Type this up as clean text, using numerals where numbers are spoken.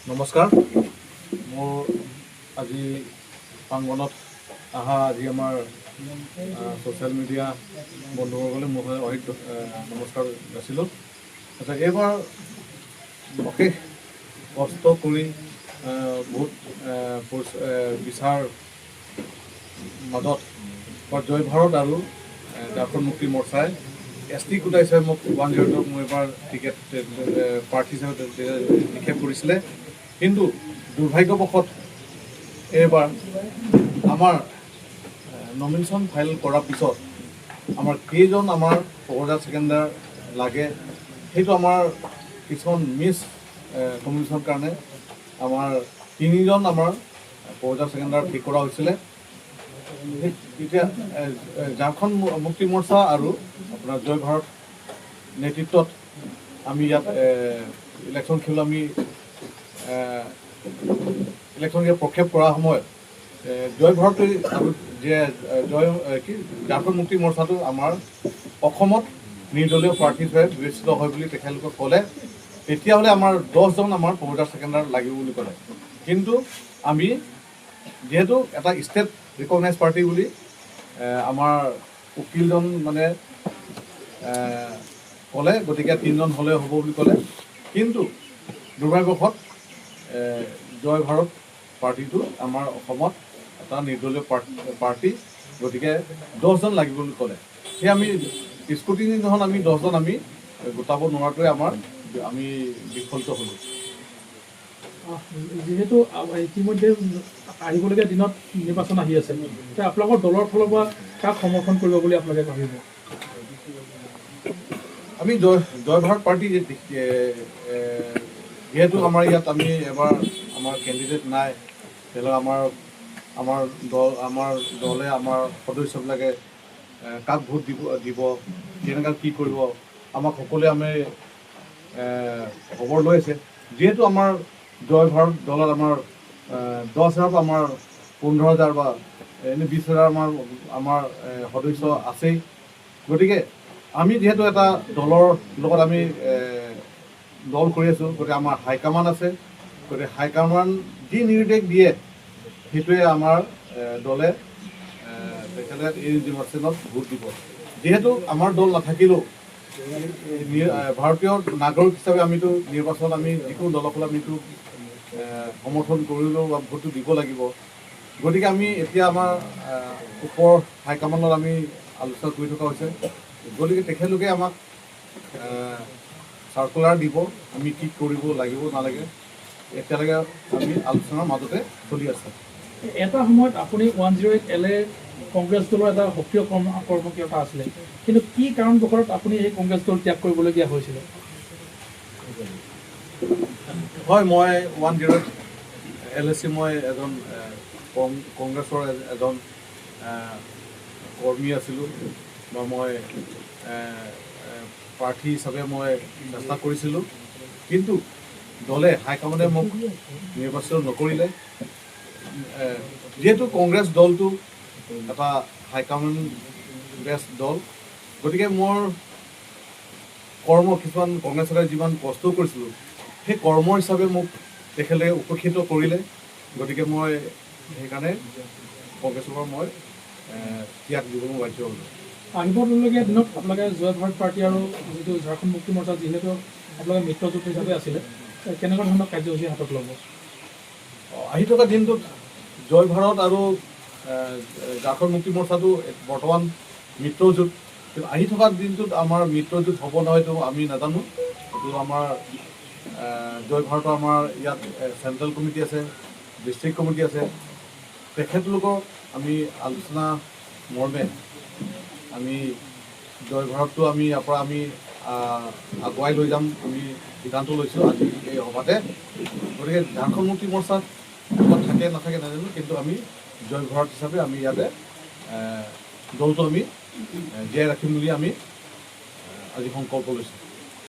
নমস্কাৰ। মোৰ আজি প্ৰাংগণত অহা আজি আমাৰ ছ'চিয়েল মিডিয়া বন্ধুসকলে মোৰ অধিক নমস্কাৰ যাচিলোঁ। আচ্ছা, এইবাৰ অশেষ কষ্ট কৰি বহুত বিচাৰ মাজত জয় ভাৰত আৰু ঝাৰখণ্ড মুক্তি মৰ্চাই ST কোটা হিচাপে মোক 102 মোৰ এবাৰ টিকেট প্ৰাৰ্থী হিচাপে নিক্ষেপ কৰিছিলে। কিন্তু দুৰ্ভাগ্যবশত এইবাৰ আমাৰ নমিনেশ্যন ফাইল কৰাৰ পিছত আমাৰ কেইজন আমাৰ পৰ্যায় ছেকেণ্ডাৰ লাগে, সেইটো আমাৰ কিছুমান মিছ কমিউনিকেশ্যনৰ কাৰণে আমাৰ 3জন আমাৰ পৰ্যায় ছেকেণ্ডাৰ ঠিক কৰা হৈছিলে। এতিয়া ঝাৰখণ্ড মুক্তি মৰ্চা আৰু আপোনাৰ জয় ভাৰত নেতৃত্বত আমি ইয়াত ইলেকশ্যন খেল আমি ইলেকশ্যন প্ৰক্ষেপ কৰাৰ সময়ত জয় ভাৰত আৰু যে ঝাৰখণ্ড মুক্তি মৰ্চাটো আমাৰ অসমত নিৰ্দলীয় প্ৰাৰ্থী হিচাপে বিবেচিত হয় বুলি তেখেতলোকে ক'লে। তেতিয়াহ'লে আমাৰ 10জন আমাৰ পৰ্যায় ছেকেণ্ডাৰ লাগিব বুলি ক'লে। কিন্তু আমি যিহেতু এটা ষ্টেট ৰিকগনাইজ পাৰ্টি বুলি আমাৰ উকিলজন মানে ক'লে, গতিকে 3জন হ'লে হ'ব বুলি ক'লে। কিন্তু দুৰ্ভাগ্যবশত জয় ভাৰত পাৰ্টিটো আমাৰ অসমত এটা নিৰ্দলীয় পাৰ্টি, গতিকে 10জন লাগিব বুলি ক'লে। সেই আমি স্কুটিনি দিনাখন আমি 10জন আমি গোটাব নোৱাৰাটোৱে আমি বিফলিত হ'লোঁ। যিহেতু ইতিমধ্যে আহিবলগীয়া দিনত নিৰ্বাচন আহি আছে, এতিয়া আপোনালোকৰ দলৰ ফালৰ পৰা কাক সমৰ্থন কৰিব বুলি আপোনালোকে ভাবিব? আমি জয় ভাৰত পাৰ্টি যিহেতু আমাৰ ইয়াত আমি এবাৰ আমাৰ কেণ্ডিডেট নাই, তেতিয়াহ'লে আমাৰ দলে আমাৰ সদস্যবিলাকে কাক ভোট দিব কেনেকৈ কি কৰিব আমাক সকলোৱে আমি খবৰ লৈ আছে। যিহেতু আমাৰ জয় ভাৰত দলত আমাৰ 10,000 পৰা আমাৰ 15,000 বা এনে 20,000 আমাৰ সদস্য আছেই। গতিকে আমি যিহেতু এটা দলৰ লগত আমি দল কৰি আছোঁ, গতিকে আমাৰ হাইকমাণ্ড আছে। গতিকে হাইকমাণ্ড যি নিৰ্দেশ দিয়ে সেইটোৱে আমাৰ দলে তেখেতে এই নিৰ্বাচনত ভোট দিব। যিহেতু আমাৰ দল নাথাকিলেও ভাৰতীয় নাগৰিক হিচাপে আমিতো নিৰ্বাচনত আমি যিকোনো দলক আমিতো সমৰ্থন কৰিলেও বা ভোটটো দিব লাগিব। গতিকে আমি এতিয়া আমাৰ ওপৰ হাইকমাণ্ডত আমি আলোচনা কৰি থকা হৈছে। গতিকে তেখেতলোকে আমাক চাৰ্কুলাৰ দিব, আমি কি কৰিব লাগিব নালাগে। এতিয়ালৈকে আমি আলোচনাৰ মাজতে চলি আছে। এটা সময়ত আপুনি 108 LA কংগ্ৰেছ দলৰ এটা সক্ৰিয় কৰ্মকৰ্তা আছিলে, কিন্তু কি কাৰণবশতঃ আপুনি এই কংগ্ৰেছ দল ত্যাগ কৰিবলগীয়া হৈছিলে? হয়, মই 108 LAC মই এজন কংগ্ৰেছৰ এজন কৰ্মী আছিলোঁ, বা মই প্ৰাৰ্থী হিচাপে মই চেষ্টা কৰিছিলোঁ। কিন্তু দলে হাইকমাণ্ডে মোক নিৰ্বাচিত নকৰিলে। যিহেতু কংগ্ৰেছ দলটো এটা হাইকমাণ্ড বেষ্ট দল, গতিকে মোৰ কৰ্ম কিছুমান কংগ্ৰেছতে যিমান কষ্ট কৰিছিলোঁ সেই কৰ্ম হিচাপে মোক তেখেতে উপেক্ষিত কৰিলে। গতিকে মই সেইকাৰণে কংগ্ৰেছৰ পৰা মই ত্যাগ দিব বাধ্য হ'লোঁ। আহিবলগীয়া দিনত আপোনালোকে জয় ভাৰত পাৰ্টি আৰু যিটো ঝাৰখণ্ড মুক্তি মৰ্চা যিহেতু আপোনালোকে মিত্ৰজোঁট হিচাপে আছিলে, কেনেকুৱা ধৰণৰ কাৰ্যসূচী হাতত ল'ব? আহি থকা দিনটোত জয় ভাৰত আৰু ঝাৰখণ্ড মুক্তি মৰ্চাটো বৰ্তমান মিত্ৰজোঁট, কিন্তু আহি থকা দিনটোত আমাৰ মিত্ৰজোঁট হ'ব নহয়তো আমি নাজানো। এইটো আমাৰ জয় ভাৰতৰ আমাৰ ইয়াত চেণ্ট্ৰেল কমিটি আছে, ডিষ্ট্ৰিক্ট কমিটি আছে। তেখেতলোকক আমি আলোচনা মৰ্মে আমি জয় ভাৰতটো আমি ইয়াৰ পৰা আমি আগুৱাই লৈ যাম, আমি সিদ্ধান্ত লৈছোঁ আজি এই সভাতে। গতিকে ঝাৰখণ্ড মুক্তি মৰ্চাত থাকে নাথাকে নাজানো, কিন্তু আমি জয় ভাৰত হিচাপে আমি ইয়াতে দলটো আমি জীয়াই ৰাখিম বুলি আমি আজি সংকল্প লৈছোঁ।